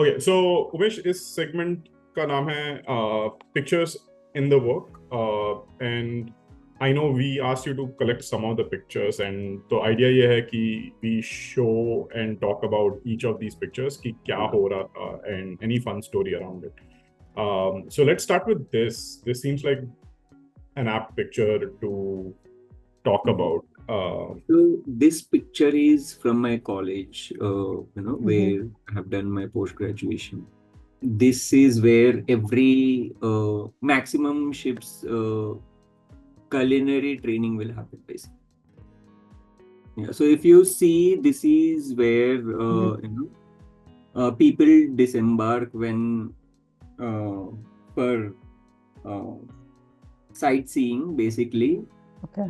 Okay, so Umesh, इस segment का नाम है pictures in the work, and I know we asked you to collect some of the pictures, and the idea ये है कि we show and talk about each of these pictures कि क्या हो रहा था and any fun story around it. So let's start with this. This seems like an apt picture to talk about. So this picture is from my college, where I have done my post-graduation. This is where every maximum ships culinary training will happen, basically. Yeah. So if you see, this is where people disembark when for sightseeing, basically. Okay.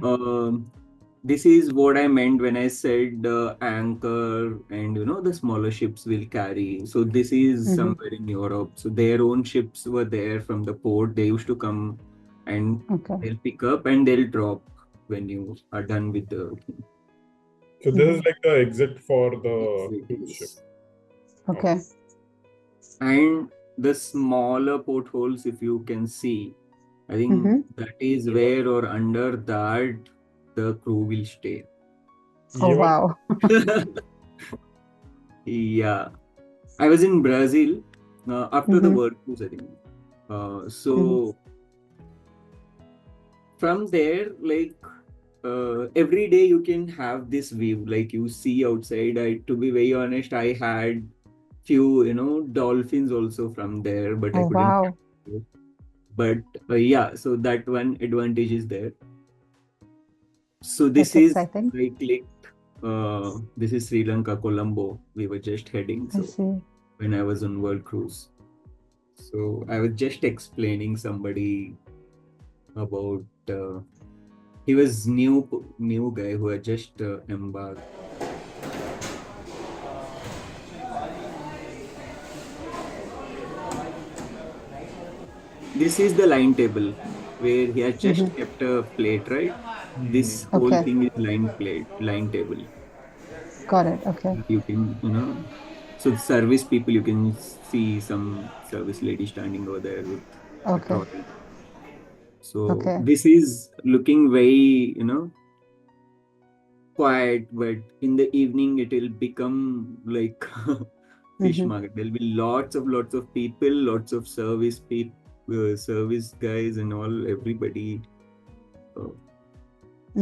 This is what I meant when I said anchor and the smaller ships will carry. So this is somewhere in Europe. So their own ships were there from the port. They used to come and they'll pick up and they'll drop when you are done with the. So this is like the exit for the cruise ship. Okay. And the smaller portholes, if you can see, I think that is where or under that the crew will stay. Oh, wow. Yeah. I was in Brazil after the World Cruise, I think. So from there, like every day you can have this view, like you see outside. To be very honest, I had few, dolphins also from there, but I couldn't. Wow. But yeah, so that one advantage is there. So this That's is exciting. I clicked. This is Sri Lanka, Colombo. We were just heading. I see. When I was on World Cruise. So I was just explaining somebody about. He was new guy who had just embarked. This is the line table where he has just kept a plate, right? This whole thing is line table. Got it. Okay. You can, so the service people, you can see some service lady standing over there with a trolley. So this is looking very, quiet, but in the evening it will become like fish market. There'll be lots of people, lots of service people, service guys and all. Everybody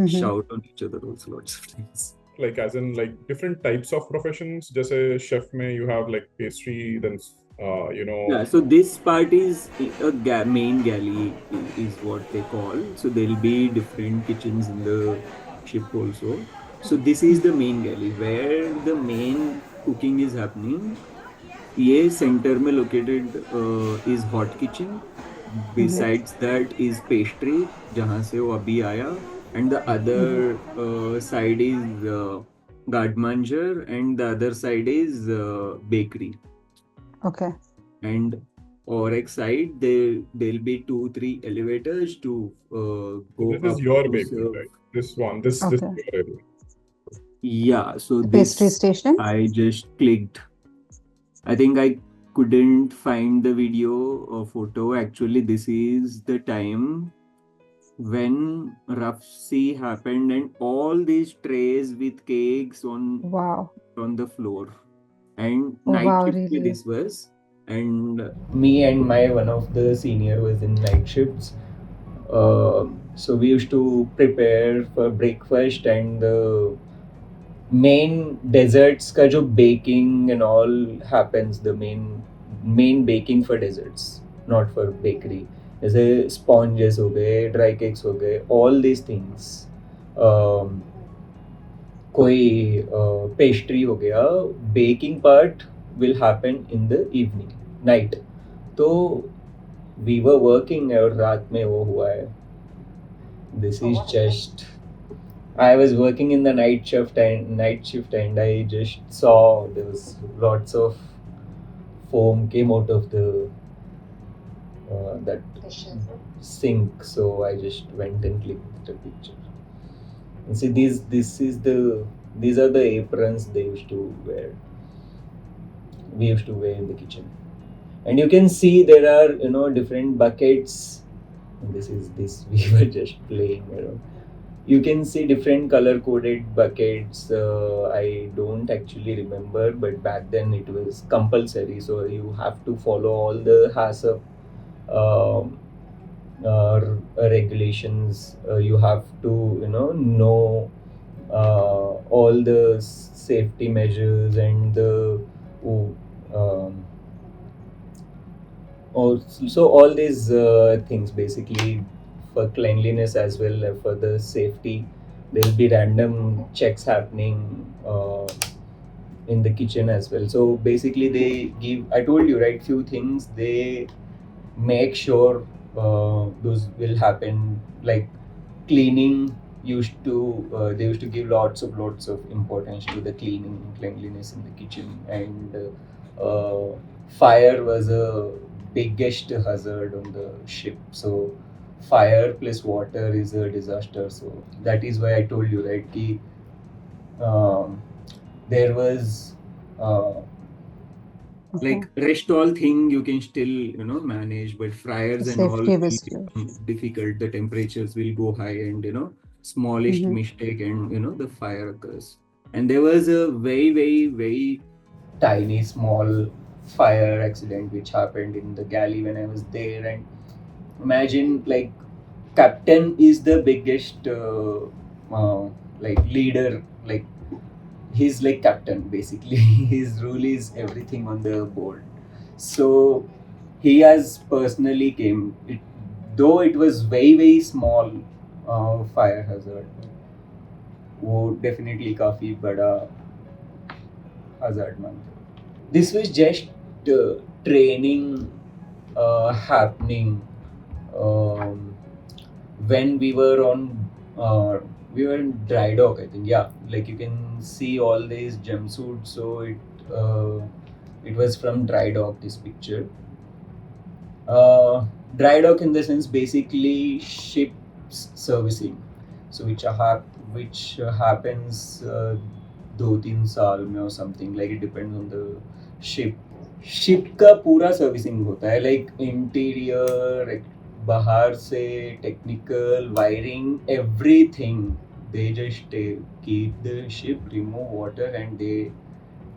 shout on each other also lots of things. Like as in like different types of professions. Just a chef may you have like pastry, then Yeah, so this part is a main galley is what they call. So there'll be different kitchens in the ship also. So this is the main galley where the main cooking is happening. ये center में located is hot kitchen. Besides that is pastry, जहाँ से वो अभी आया, and the other side is Gadmanger, and the other side is bakery. Okay. And Orex side, there'll be 2-3 elevators to go this up. Is your bakery, right? This one, this is your area. Yeah, so the pastry station. I just clicked. I think I couldn't find the video or photo. Actually, this is the time when rough sea happened and all these trays with cakes on the floor. And night shift really? this was. And me and my one of the senior was in night shifts. So we used to prepare for breakfast and the main desserts ka jo baking and all happens, the main baking for desserts, not for bakery. जैसे sponges हो गए, dry cakes हो गए, all these things. कोई pastry हो गया, baking part will happen in the evening, night. तो we were working और रात में वो हुआ है. This is just. I was working in the night shift and I just saw there was lots of foam came out of the that sink, so I just went and clicked the picture. And see these are the aprons they used to wear. we used to wear in the kitchen. And you can see there are different buckets. This we were just playing around. You can see different color coded buckets. I don't actually remember, but back then it was compulsory, so you have to follow all the HACCP um, regulations. You have to know all the safety measures and the oh, um, so all these things basically for cleanliness as well, for the safety. There will be random checks happening in the kitchen as well. So basically, they give. I told you right, few things they make sure those will happen, like cleaning. They used to give lots of importance to the cleanliness in the kitchen. And fire was a biggest hazard on the ship. So fire plus water is a disaster. So that is why I told you, right, ki, um, there was Okay. rest all thing you can still manage, but The fryers and all safety will was. become difficult. The temperatures will go high, and smallest Mm-hmm. mistake and the fire occurs. And there was a very very very tiny small fire accident which happened in the galley when I was there. And imagine, like, captain is the biggest leader, like he's like captain basically. His rule is everything on the board. So he has personally came it, though it was very very small fire hazard, वो definitely काफी बड़ा hazard मानते हैं. This was just training happening um, when we were in dry dock, I think. Yeah, like you can see all these jumpsuits. So it was from dry dock, this picture. Dry dock in the sense basically ships servicing. So which happens 2-3 साल में or something, like it depends on the ship. Ship का पूरा servicing होता है, like interior, बाहर से technical wiring, everything. They just keep the ship, remove water, and they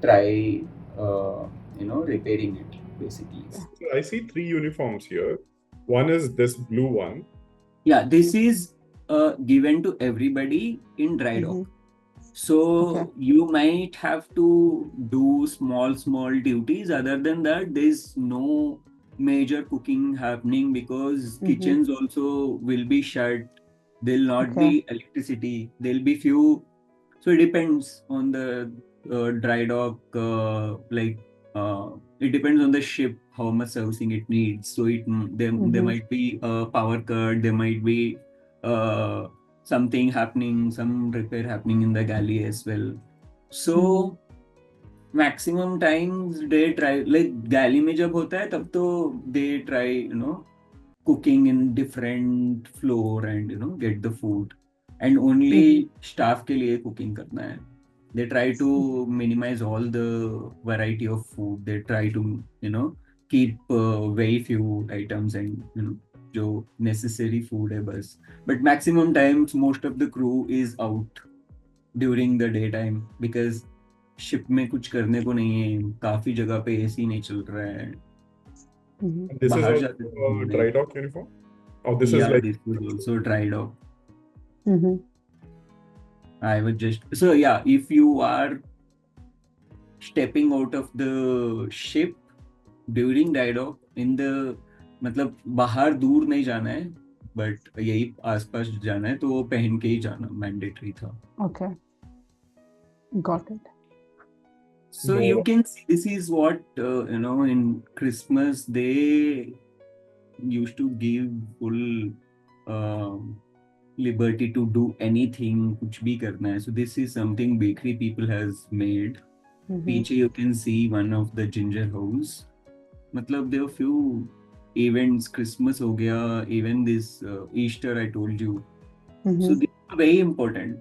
try repairing it basically. So I see 3 uniforms here. One is this blue one. Yeah, this is given to everybody in dry dock. Mm-hmm. So Okay. you might have to do small duties. Other than that, there's no major cooking happening because Mm-hmm. kitchens also will be shut. There'll not Okay. be electricity. There'll be few. So it depends on the dry dock. It depends on the ship how much servicing it needs. So there Mm-hmm. might be a power cut. There might be uh, something happening, some repair happening in the galley as well. So maximum times they try, like galley में जब होता है तब तो they try cooking in different floor and get the food, and only staff के लिए cooking करना है. They try to minimize all the variety of food. They try to keep very few items and जो necessary food है बस. But maximum times most of the crew is out during the daytime because ship में कुछ करने को नहीं है, काफी जगह पे एसी नहीं चल रहा है. And this is बाहर also जाते a घूमने. dry dock uniform. Oh, this Yeah, is like this is also dried up. Mm-hmm. I would just if you are stepping out of the ship during dry dock in the मतलब बाहर दूर नहीं जाना है, but यही आसपास जाना है तो वो पहन के ही जाना मैंडेटरी था. Okay. Got it. So No. you can see this is what in Christmas they used to give full liberty to do anything, कुछ भी करना है. So this is something bakery people has made. पीछे you can see one of the ginger house. मतलब there were few events. Christmas हो गया, even this Easter I told you. So these are very important.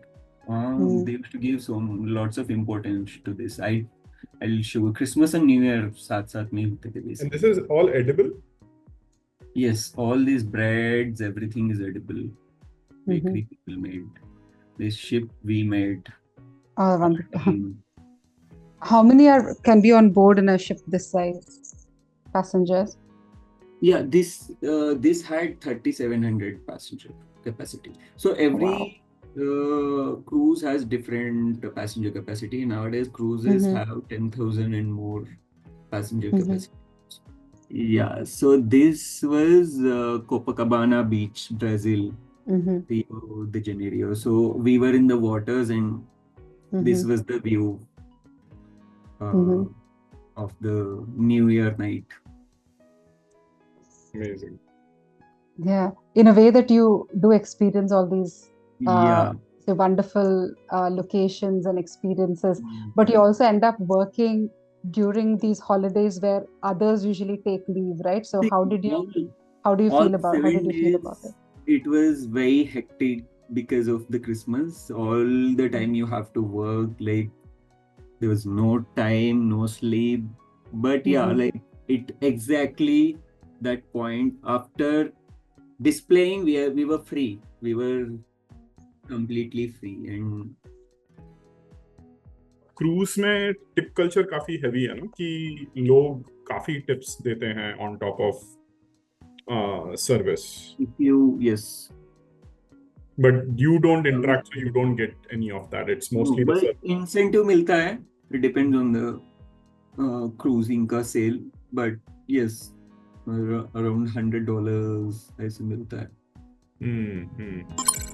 They used to give lots of importance to this. I'll show you. Christmas and New Year साथ साथ में होते थे And basically. this is all edible? Yes, all these breads, everything is edible. Bakery people made. This ship we made. Oh, wonderful. Mm. How many can be on board in a ship this size? Passengers? Yeah, this had 3,700 passenger capacity. So Wow. every cruise has different passenger capacity. Nowadays, cruises Mhm. have 10,000 and more passenger Mhm. capacity. Yeah, so this was Copacabana Beach, Brazil, Mhm. Rio de Janeiro. So we were in the waters, and this Mhm. was the view Mhm. of the New Year night. Amazing. Yeah, in a way that you do experience all these Yeah. say wonderful locations and experiences, Mm. but you also end up working during these holidays where others usually take leave, right? So See, how did you all how did 7 you feel about days, it? it was very hectic because of the Christmas. All the time you have to work, like there was no time, no sleep. But yeah, Mhm. like it exactly that point after displaying, we were free. We were completely free. And cruise में tip culture काफी heavy है ना कि लोग काफी tips देते हैं on top of service if you, yes, but you don't interact so you don't get any of that. It's no, mostly the but service. incentive मिलता है. It depends on the cruising का sale. But yes, around $100 ऐसे मिलता है. Hmm.